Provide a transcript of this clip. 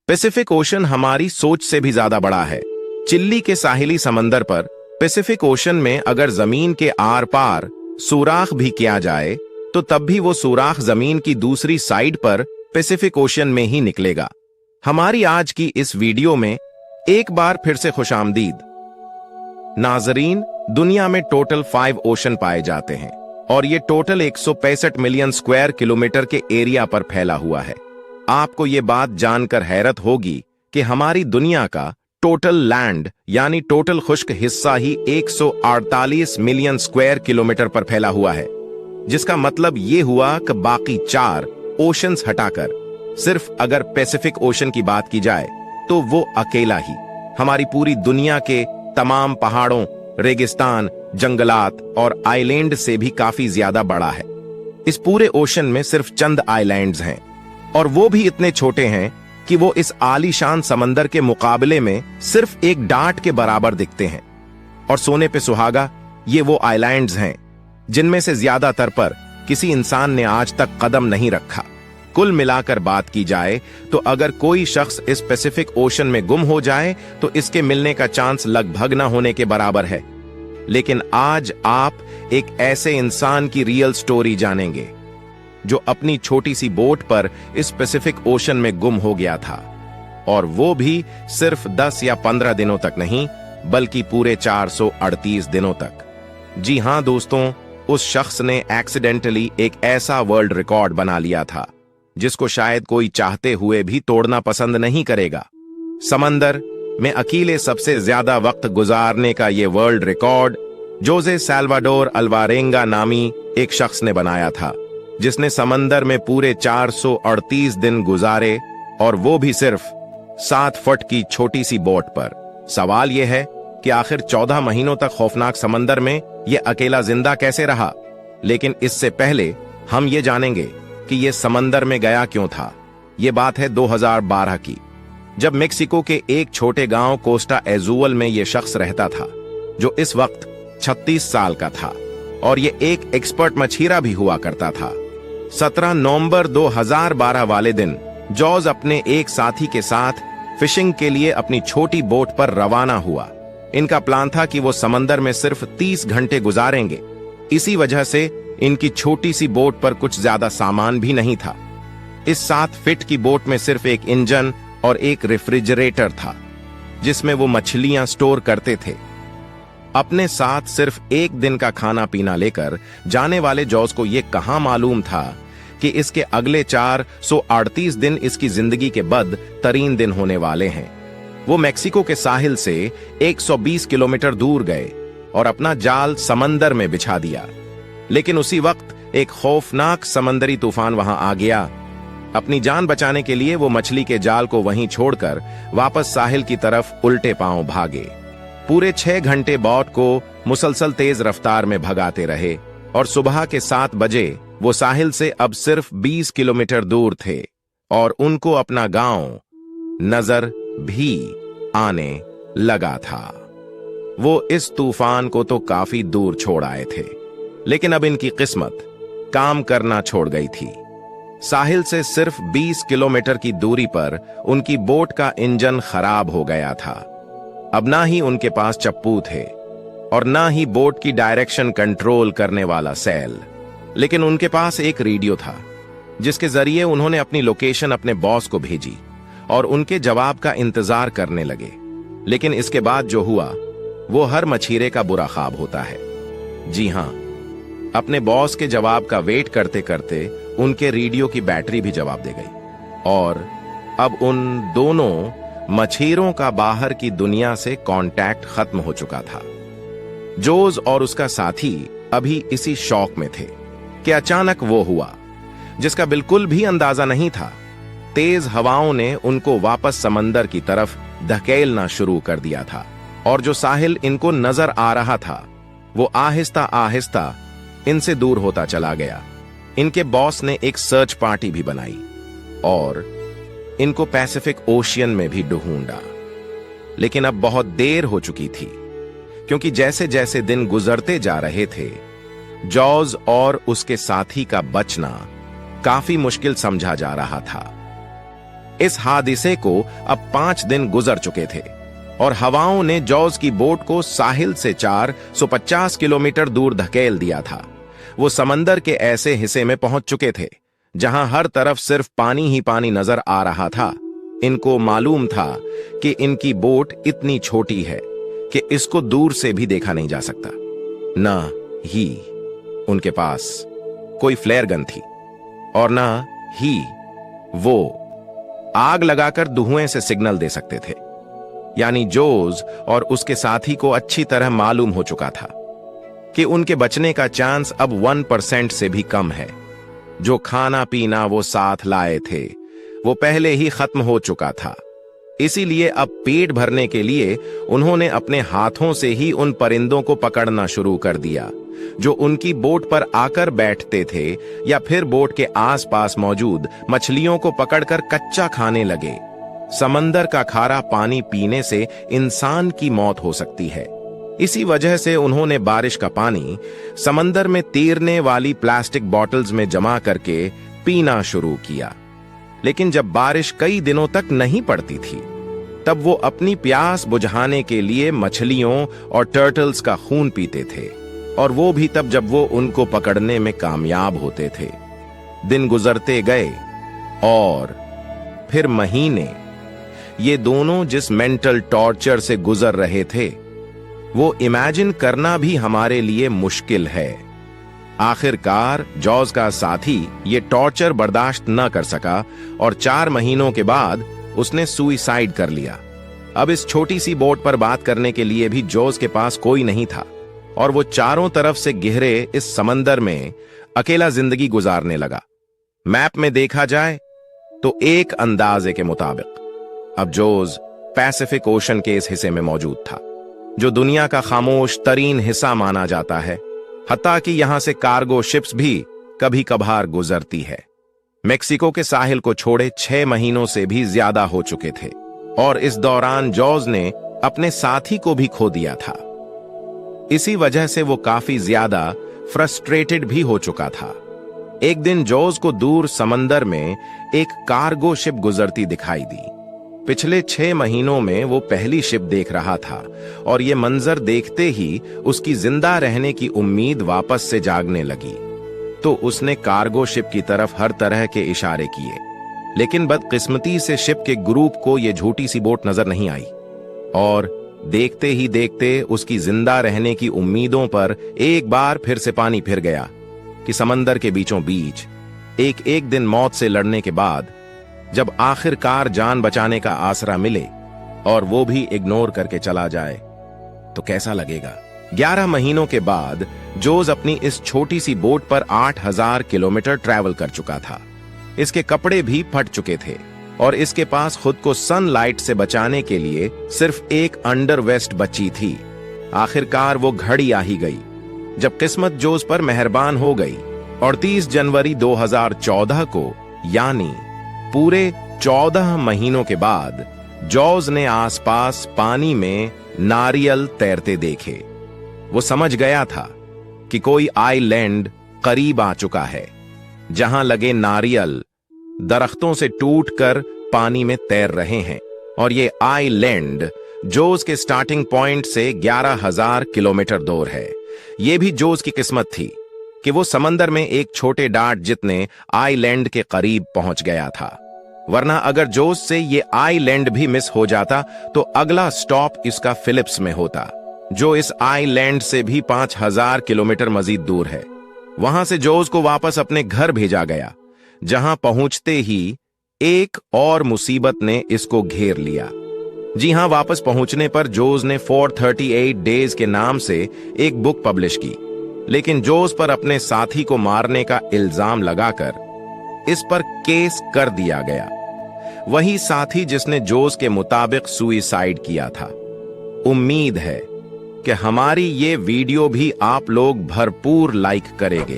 Pacific ocean हमारी सोच से भी ज्यादा बड़ा है। चिली के साहिली समंदर पर पैसिफिक ओशन में अगर जमीन के आर पार सुराख भी किया जाए तो तब भी वो सुराख जमीन की दूसरी साइड पर पैसिफिक ओशन में ही निकलेगा। हमारी आज की इस वीडियो में एक बार फिर से खुशामदीद। नाजरीन, दुनिया में टोटल 5 ओशन पाए जाते हैं और ये टोटल 165 मिलियन स्क्वायर किलोमीटर के एरिया पर फैला हुआ है। आपको ये बात जानकर हैरत होगी कि हमारी दुनिया का टोटल लैंड यानी टोटल खुश्क हिस्सा ही 148 मिलियन स्क्वायर किलोमीटर पर फैला हुआ है, जिसका मतलब ये हुआ कि बाकी 4 ओशंस हटाकर सिर्फ अगर पैसिफिक ओशन की बात की जाए तो वो अकेला ही हमारी पूरी दुनिया के तमाम पहाड़ों, रेगिस्तान, जंगलात और आइलैंड से भी काफी ज्यादा बड़ा है। इस पूरे ओशन में सिर्फ चंद आइलैंड्स हैं और वो भी इतने छोटे हैं कि वो इस आलीशान समंदर के मुकाबले में सिर्फ एक डांट के बराबर दिखते हैं। और सोने पे सुहागा, ये वो आइलैंड्स हैं जिनमें से ज्यादातर पर किसी इंसान ने आज तक कदम नहीं रखा। कुल मिलाकर बात की जाए तो अगर कोई शख्स इस पैसिफिक ओशन में गुम हो जाए तो इसके मिलने का चांस लगभग न होने के बराबर है। लेकिन आज आप एक ऐसे इंसान की रियल स्टोरी जानेंगे जो अपनी छोटी सी बोट पर इस पैसिफिक ओशन में गुम हो गया था, और वो भी सिर्फ 10 या 15 दिनों तक नहीं बल्कि पूरे 438 दिनों तक। जी हां दोस्तों, उस शख्स ने एक्सीडेंटली एक ऐसा वर्ल्ड रिकॉर्ड बना लिया था जिसको शायद कोई चाहते हुए भी तोड़ना पसंद नहीं करेगा। समंदर में अकेले सबसे ज्यादा वक्त गुजारने का ये वर्ल्ड रिकॉर्ड जोसे साल्वाडोर अल्वारेंगा नामी एक शख्स ने बनाया था, जिसने समंदर में पूरे 438 दिन गुजारे, और वो भी सिर्फ 7 फुट की छोटी सी बोट पर। सवाल यह है कि आखिर 14 महीनों तक खौफनाक समंदर में ये अकेला जिंदा कैसे रहा। लेकिन इससे पहले हम ये जानेंगे कि ये समंदर में गया क्यों था। ये बात है 2012 की, जब मेक्सिको के एक छोटे गांव कोस्टा एजुअल में ये शख्स रहता था, जो इस वक्त 36 साल का था और ये एक एक्सपर्ट मछीरा भी हुआ करता था। 17 नवंबर 2012 वाले दिन जॉज अपने एक साथी के साथ फिशिंग के लिए अपनी छोटी बोट पर रवाना हुआ। इनका प्लान था कि वो समंदर में सिर्फ 30 घंटे गुजारेंगे। इसी वजह से इनकी छोटी सी बोट पर कुछ ज्यादा सामान भी नहीं था। इस 7 फीट की बोट में सिर्फ एक इंजन और एक रेफ्रिजरेटर था जिसमें वो मछलियां स्टोर करते थे। अपने साथ सिर्फ एक दिन का खाना पीना लेकर जाने वाले जॉज को यह कहां मालूम था कि इसके अगले 438 दिन इसकी जिंदगी के बदतरीन दिन होने वाले हैं। वो मेक्सिको के साहिल से 120 किलोमीटर दूर गए और अपना जाल समंदर में बिछा दिया। लेकिन उसी वक्त एक खौफनाक समंदरी तूफान वहां आ गया। अपनी जान बचाने के लिए वो मछली के जाल को वहीं छोड़कर वापस साहिल की तरफ उल्टे पांव भागे। पूरे 6 घंटे बोट को मुसलसल तेज रफ्तार में भगाते रहे और सुबह के 7 बजे वो साहिल से अब सिर्फ 20 किलोमीटर दूर थे और उनको अपना गांव नजर भी आने लगा था। वो इस तूफान को तो काफी दूर छोड़ आए थे, लेकिन अब इनकी किस्मत काम करना छोड़ गई थी। साहिल से सिर्फ 20 किलोमीटर की दूरी पर उनकी बोट का इंजन खराब हो गया था। अब ना ही उनके पास चप्पू थे और ना ही बोट की डायरेक्शन कंट्रोल करने वाला सेल, लेकिन उनके पास एक रेडियो था जिसके जरिए उन्होंने अपनी लोकेशन अपने बॉस को भेजी और उनके जवाब का इंतजार करने लगे। लेकिन इसके बाद जो हुआ वो हर मछीरे का बुरा ख्वाब होता है। जी हां, अपने बॉस के जवाब का वेट करते करते उनके रेडियो की बैटरी भी जवाब दे गई और अब उन दोनों मछीरों का बाहर की दुनिया से कांटेक्ट खत्म हो चुका था। जोज और उसका साथी अभी इसी शौक में थे कि अचानक वो हुआ जिसका बिल्कुल भी अंदाजा नहीं था। तेज हवाओं ने उनको वापस समंदर की तरफ धकेलना शुरू कर दिया था और जो साहिल इनको नजर आ रहा था वो आहिस्ता आहिस्ता इनसे दूर होता चला गया। इनके बॉस ने एक सर्च पार्टी भी बनाई और इनको पैसिफिक ओशियन में भी ढूंढा, लेकिन अब बहुत देर हो चुकी थी, क्योंकि जैसे जैसे दिन गुजरते जा रहे थे जॉज और उसके साथी का बचना काफी मुश्किल समझा जा रहा था। इस हादसे को अब 5 दिन गुजर चुके थे और हवाओं ने जॉज की बोट को साहिल से 450 किलोमीटर दूर धकेल दिया था। वो समंदर के ऐसे हिस्से में पहुंच चुके थे जहां हर तरफ सिर्फ पानी ही पानी नजर आ रहा था। इनको मालूम था कि इनकी बोट इतनी छोटी है कि इसको दूर से भी देखा नहीं जा सकता। ना ही उनके पास कोई फ्लेयर गन थी और ना ही वो आग लगाकर धुएं से सिग्नल दे सकते थे। यानी जोज और उसके साथी को अच्छी तरह मालूम हो चुका था कि उनके बचने का चांस अब 1% से भी कम है। जो खाना पीना वो साथ लाए थे वो पहले ही खत्म हो चुका था। इसीलिए अब पेट भरने के लिए उन्होंने अपने हाथों से ही उन परिंदों को पकड़ना शुरू कर दिया जो उनकी बोट पर आकर बैठते थे, या फिर बोट के आसपास मौजूद मछलियों को पकड़कर कच्चा खाने लगे। समंदर का खारा पानी पीने से इंसान की मौत हो सकती है। इसी वजह से उन्होंने बारिश का पानी समंदर में तैरने वाली प्लास्टिक बॉटल्स में जमा करके पीना शुरू किया। लेकिन जब बारिश कई दिनों तक नहीं पड़ती थी तब वो अपनी प्यास बुझाने के लिए मछलियों और टर्टल्स का खून पीते थे, और वो भी तब जब वो उनको पकड़ने में कामयाब होते थे। दिन गुजरते गए और फिर महीने। ये दोनों जिस मेंटल टॉर्चर से गुजर रहे थे वो इमेजिन करना भी हमारे लिए मुश्किल है। आखिरकार जॉज का साथी ये टॉर्चर बर्दाश्त न कर सका और 4 महीनों के बाद उसने सुइसाइड कर लिया। अब इस छोटी सी बोट पर बात करने के लिए भी जॉज के पास कोई नहीं था और वो चारों तरफ से गहरे इस समंदर में अकेला जिंदगी गुजारने लगा। मैप में देखा जाए तो एक अंदाजे के मुताबिक अब जोज पैसिफिक ओशन के इस हिस्से में मौजूद था, जो दुनिया का खामोश तरीन हिस्सा माना जाता है। हत्ता कि यहां से कार्गो शिप्स भी कभी कभार गुजरती है। मेक्सिको के साहिल को छोड़े 6 महीनों से भी ज्यादा हो चुके थे और इस दौरान जॉज ने अपने साथी को भी खो दिया था। इसी वजह से वो काफी ज्यादा फ्रस्ट्रेटेड भी हो चुका था। एक दिन जॉज को दूर समंदर में एक कार्गो शिप गुजरती दिखाई दी। पिछले 6 महीनों में वो पहली शिप देख रहा था और ये मंजर देखते ही उसकी जिंदा रहने की उम्मीद वापस से जागने लगी। तो उसने कार्गो शिप की तरफ हर तरह के इशारे किए, लेकिन बदकिस्मती से शिप के ग्रुप को ये झूठी सी बोट नजर नहीं आई और देखते ही देखते उसकी जिंदा रहने की उम्मीदों पर एक बार फिर से पानी फिर गया कि समंदर के बीचों बीच एक दिन मौत से लड़ने के बाद जब आखिरकार जान बचाने का आसरा मिले और वो भी इग्नोर करके चला जाए तो कैसा लगेगा। 11 महीनों के बाद जोज अपनी इस छोटी सी बोट पर 8000 किलोमीटर ट्रैवल कर चुका था। इसके कपड़े भी फट चुके थे और इसके पास खुद को सनलाइट से बचाने के लिए सिर्फ एक अंडरवेस्ट बची थी। आखिरकार वो घड़ी आ ही गई जब किस्मत जोज पर मेहरबान हो गई और 30 जनवरी 2014 को, यानी पूरे 14 महीनों के बाद, जॉज ने आसपास पानी में नारियल तैरते देखे। वो समझ गया था कि कोई आइलैंड करीब आ चुका है जहां लगे नारियल दरख्तों से टूटकर पानी में तैर रहे हैं, और ये आइलैंड जोज के स्टार्टिंग पॉइंट से 11,000 किलोमीटर दूर है। ये भी जोज की किस्मत थी कि वो समंदर में एक छोटे डाट जितने आइलैंड के करीब पहुंच गया था, वरना अगर जोज से ये आइलैंड भी मिस हो जाता तो अगला स्टॉप इसका फिलिप्स में होता, जो इस आइलैंड से भी 5000 किलोमीटर मजीद दूर है। वहां से जोज को वापस अपने घर भेजा गया, जहां पहुंचते ही एक और मुसीबत ने इसको घेर लिया। जी हां, वापस पहुंचने पर जोज ने 438 डेज के नाम से एक बुक पब्लिश की, लेकिन जोज पर अपने साथी को मारने का इल्जाम लगाकर इस पर केस कर दिया गया। वही साथी जिसने जोज के मुताबिक सुइसाइड किया था। उम्मीद है कि हमारी ये वीडियो भी आप लोग भरपूर लाइक करेंगे।